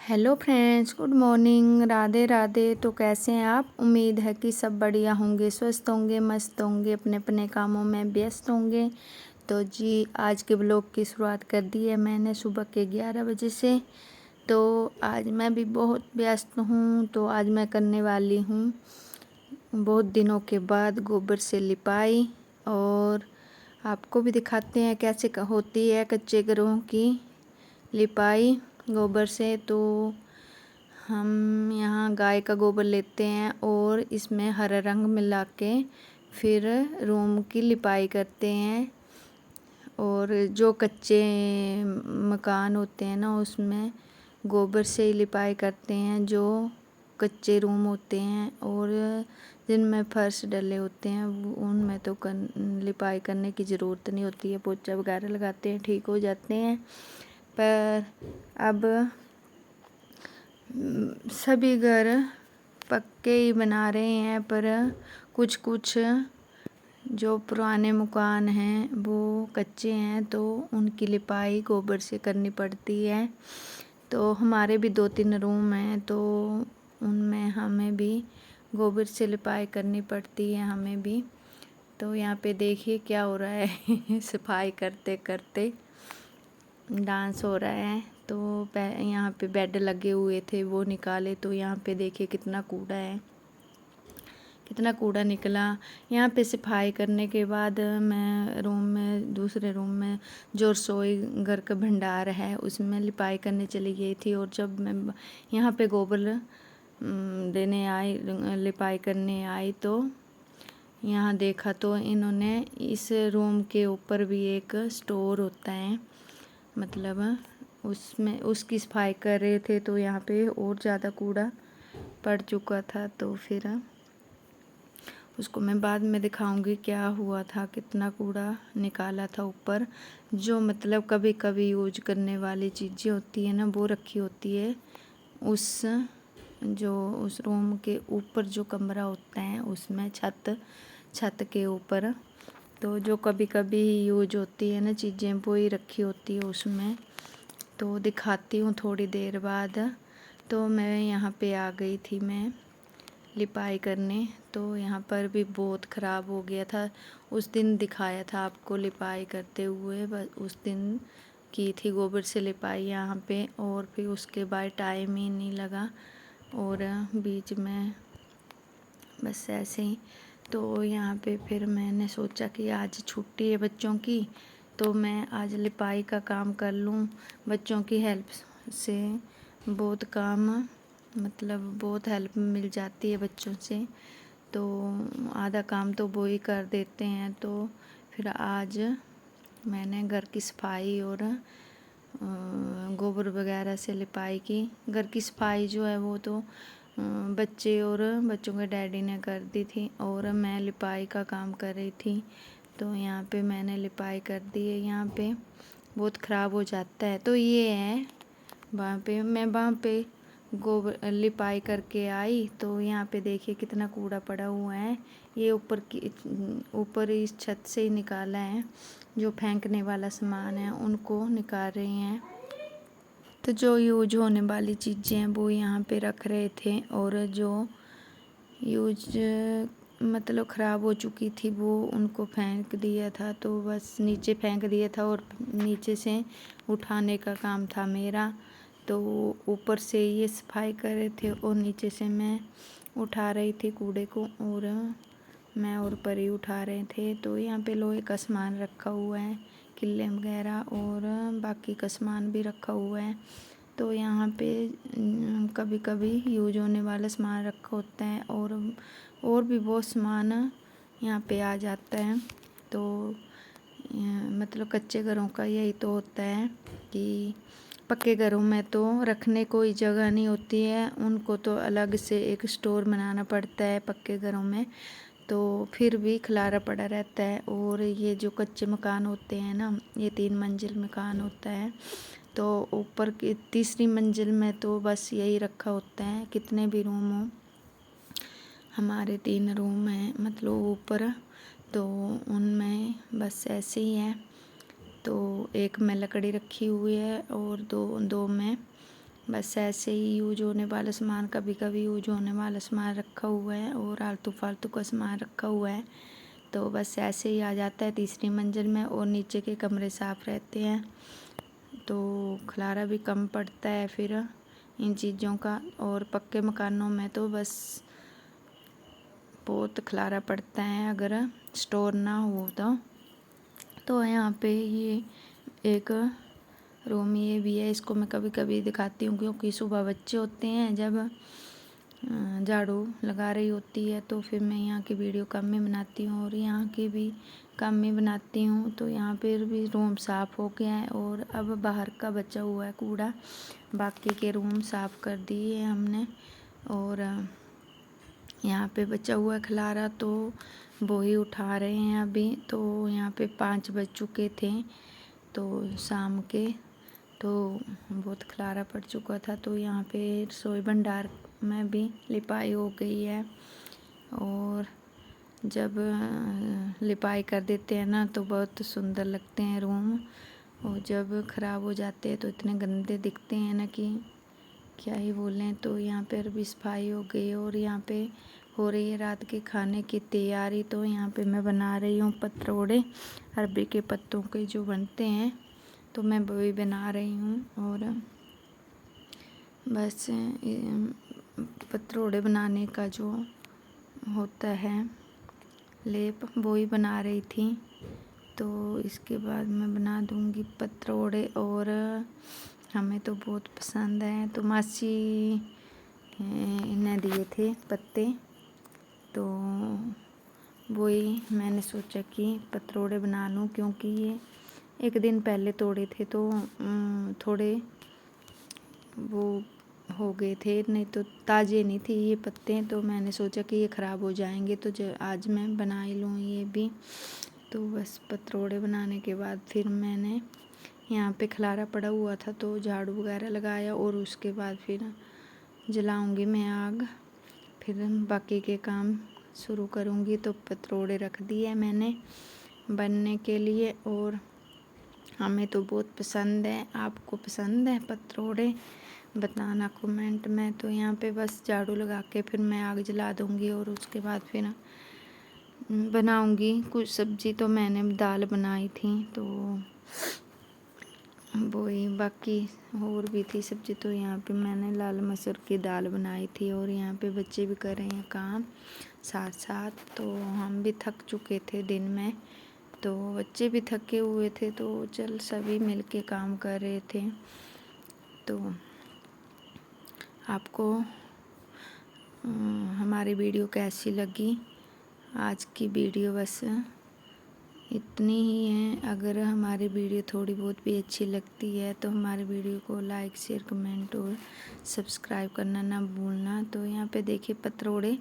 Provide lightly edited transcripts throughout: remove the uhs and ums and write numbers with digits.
Hello friends, good morning, Radhe Radhe. तो कैसे हैं आप? उम्मीद है कि सब बढ़िया होंगे, स्वस्थ होंगे, मस्त होंगे, अपने अपने कामों में व्यस्त होंगे। तो जी, आज के ब्लॉग की शुरुआत कर दी है मैंने सुबह के 11 बजे से। तो आज मैं भी बहुत व्यस्त हूँ। तो आज मैं करने वाली हूँ बहुत दिनों के बाद गोबर से लिपाई, और आपको भी दिखाते हैं कैसे होती है कच्चे घरों की लिपाई गोबर से। तो हम यहाँ गाय का गोबर लेते हैं और इसमें हरा रंग मिला के फिर रूम की लिपाई करते हैं। और जो कच्चे मकान होते हैं ना, उसमें गोबर से ही लिपाई करते हैं। जो कच्चे रूम होते हैं और जिनमें फर्श डले होते हैं उनमें तो लिपाई करने की ज़रूरत नहीं होती है, पोछा वगैरह लगाते हैं, ठीक हो जाते हैं। पर अब सभी घर पक्के ही बना रहे हैं, पर कुछ कुछ जो पुराने मकान हैं वो कच्चे हैं, तो उनकी लिपाई गोबर से करनी पड़ती है। तो हमारे भी 2-3 रूम हैं, तो उनमें हमें भी गोबर से लिपाई करनी पड़ती है हमें भी। तो यहाँ पे देखिए क्या हो रहा है सफाई करते करते डांस हो रहा है। तो यहाँ पे बेड लगे हुए थे, वो निकाले, तो यहाँ पे देखिए कितना कूड़ा है, कितना कूड़ा निकला। यहाँ पे सफाई करने के बाद मैं रूम में, दूसरे रूम में जो रसोई घर का भंडार है उसमें लिपाई करने चली गई थी। और जब मैं यहाँ पे गोबर देने आई, लिपाई करने आई, तो यहाँ देखा तो इन्होंने इस रूम के ऊपर भी एक स्टोर होता है, मतलब उसमें उसकी सफाई कर रहे थे। तो यहाँ पे और ज़्यादा कूड़ा पड़ चुका था। तो फिर उसको मैं बाद में दिखाऊंगी क्या हुआ था, कितना कूड़ा निकाला था ऊपर। जो मतलब कभी कभी यूज करने वाली चीज़ें होती है ना, वो रखी होती है उस रूम के ऊपर जो कमरा होता है उसमें, छत के ऊपर। तो जो कभी कभी यूज होती है ना चीज़ें, वो ही रखी होती है उसमें। तो दिखाती हूँ थोड़ी देर बाद। तो मैं यहाँ पे आ गई थी मैं लिपाई करने। तो यहाँ पर भी बहुत ख़राब हो गया था। उस दिन दिखाया था आपको लिपाई करते हुए, बस उस दिन की थी गोबर से लिपाई यहाँ पे। और फिर उसके बाद टाइम ही नहीं लगा, और बीच में बस ऐसे ही। तो यहाँ पे फिर मैंने सोचा कि आज छुट्टी है बच्चों की, तो मैं आज लिपाई का काम कर लूँ। बच्चों की हेल्प से बहुत काम, मतलब बहुत हेल्प मिल जाती है बच्चों से। तो आधा काम तो वो ही कर देते हैं। तो फिर आज मैंने घर की सफाई और गोबर वगैरह से लिपाई की। घर की सफाई जो है वो तो बच्चे और बच्चों के डैडी ने कर दी थी, और मैं लिपाई का काम कर रही थी। तो यहाँ पे मैंने लिपाई कर दी है। यहाँ पे बहुत ख़राब हो जाता है। तो ये है वहाँ पे गोबर लिपाई करके आई। तो यहाँ पे देखिए कितना कूड़ा पड़ा हुआ है। ये ऊपर इस छत से ही निकाला है। जो फेंकने वाला सामान है उनको निकाल रहे हैं। तो जो यूज होने वाली चीज़ें हैं वो यहाँ पे रख रहे थे, और जो यूज मतलब ख़राब हो चुकी थी वो उनको फेंक दिया था। तो बस नीचे फेंक दिया था, और नीचे से उठाने का काम था मेरा। तो ऊपर से ये सफाई कर रहे थे और नीचे से मैं उठा रही थी कूड़े को, और मैं और परी उठा रहे थे। तो यहाँ पे लोहे का सामान रखा हुआ है, किले वगैरह, और बाकी का सामान भी रखा हुआ है। तो यहाँ पे कभी कभी यूज होने वाला सामान रखा होता है, और भी बहुत सामान यहाँ पे आ जाता है। तो मतलब कच्चे घरों का यही तो होता है कि पक्के घरों में तो रखने कोई जगह नहीं होती है, उनको तो अलग से एक स्टोर बनाना पड़ता है पक्के घरों में। तो फिर भी खलारा पड़ा रहता है। और ये जो कच्चे मकान होते हैं ना, ये 3 मंजिल मकान होता है। तो ऊपर की तीसरी मंजिल में तो बस यही रखा होता है, कितने भी रूम हो। हमारे 3 रूम हैं मतलब ऊपर, तो उनमें बस ऐसे ही है। तो एक में लकड़ी रखी हुई है, और दो में बस ऐसे ही यूज होने वाला सामान, कभी कभी यूज होने वाला सामान रखा हुआ है और आलतू फालतू का सामान रखा हुआ है, तो बस ऐसे ही आ जाता है तीसरी मंजिल में। और नीचे के कमरे साफ़ रहते हैं तो खलारा भी कम पड़ता है फिर इन चीज़ों का। और पक्के मकानों में तो बस बहुत खलारा पड़ता है अगर स्टोर ना हो तो यहाँ पे ये एक रूम ये भी है, इसको मैं कभी कभी दिखाती हूँ क्योंकि सुबह बच्चे होते हैं जब झाड़ू लगा रही होती है तो फिर मैं यहाँ की वीडियो कम में बनाती हूँ और यहाँ की भी कम में बनाती हूँ। तो यहाँ पर भी रूम साफ़ हो गया है और अब बाहर का बचा हुआ है कूड़ा, बाकी के रूम साफ़ कर दिए हमने। और यहाँ पे बचा हुआ खलारा तो वो ही उठा रहे हैं अभी। तो यहाँ पे 5 बज चुके थे तो शाम के, तो बहुत खलारा पड़ चुका था। तो यहाँ पे रसोई भंडार में भी लिपाई हो गई है। और जब लिपाई कर देते हैं ना तो बहुत सुंदर लगते हैं रूम, और जब ख़राब हो जाते हैं तो इतने गंदे दिखते हैं ना कि क्या ही बोलें। तो यहाँ पर भी सफाई हो गई और यहाँ पे हो रही है रात के खाने की तैयारी। तो यहाँ पे मैं बना रही हूँ पतरोड़े, अरबी के पत्तों के जो बनते हैं, तो मैं वही बना रही हूँ। और बस पतरोड़े बनाने का जो होता है लेप वो ही बना रही थी। तो इसके बाद मैं बना दूँगी पतरोड़े और हमें तो बहुत पसंद है। तो मासी इन्हें दिए थे पत्ते, तो वही मैंने सोचा कि पतरोड़े बना लूँ क्योंकि ये एक दिन पहले तोड़े थे तो थोड़े वो हो गए थे, नहीं तो ताज़े नहीं थे ये पत्ते। तो मैंने सोचा कि ये ख़राब हो जाएंगे तो आज मैं बना ही लूँ ये भी। तो बस पतरोड़े बनाने के बाद फिर मैंने यहाँ पे खलारा पड़ा हुआ था तो झाड़ू वगैरह लगाया और उसके बाद फिर जलाऊंगी मैं आग, फिर बाकी के काम शुरू करूँगी। तो पतरोड़े रख दिए मैंने बनने के लिए और हमें तो बहुत पसंद है। आपको पसंद है पतरोड़े? बताना कमेंट में। तो यहाँ पे बस झाड़ू लगा के फिर मैं आग जला दूँगी और उसके बाद फिर बनाऊँगी कुछ सब्ज़ी। तो मैंने दाल बनाई थी तो वही, बाकी और भी थी सब्ज़ी। तो यहाँ पे मैंने लाल मसूर की दाल बनाई थी और यहाँ पे बच्चे भी कर रहे हैं काम साथ साथ। तो हम भी थक चुके थे दिन में, तो बच्चे भी थके हुए थे, तो चल सभी मिलके काम कर रहे थे। तो आपको हमारी वीडियो कैसी लगी? आज की वीडियो बस इतनी ही है। अगर हमारी वीडियो थोड़ी बहुत भी अच्छी लगती है तो हमारी वीडियो को लाइक शेयर कमेंट और सब्सक्राइब करना ना भूलना। तो यहाँ पे देखिए पतरोड़े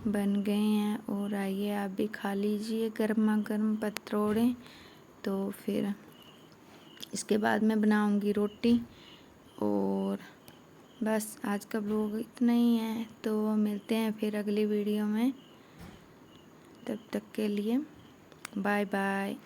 बन गए हैं और आइए आप भी खा लीजिए गर्मा गर्म पतरोड़े। तो फिर इसके बाद मैं बनाऊंगी रोटी। और बस आज का व्लॉग इतना ही है, तो मिलते हैं फिर अगली वीडियो में। तब तक के लिए बाय बाय।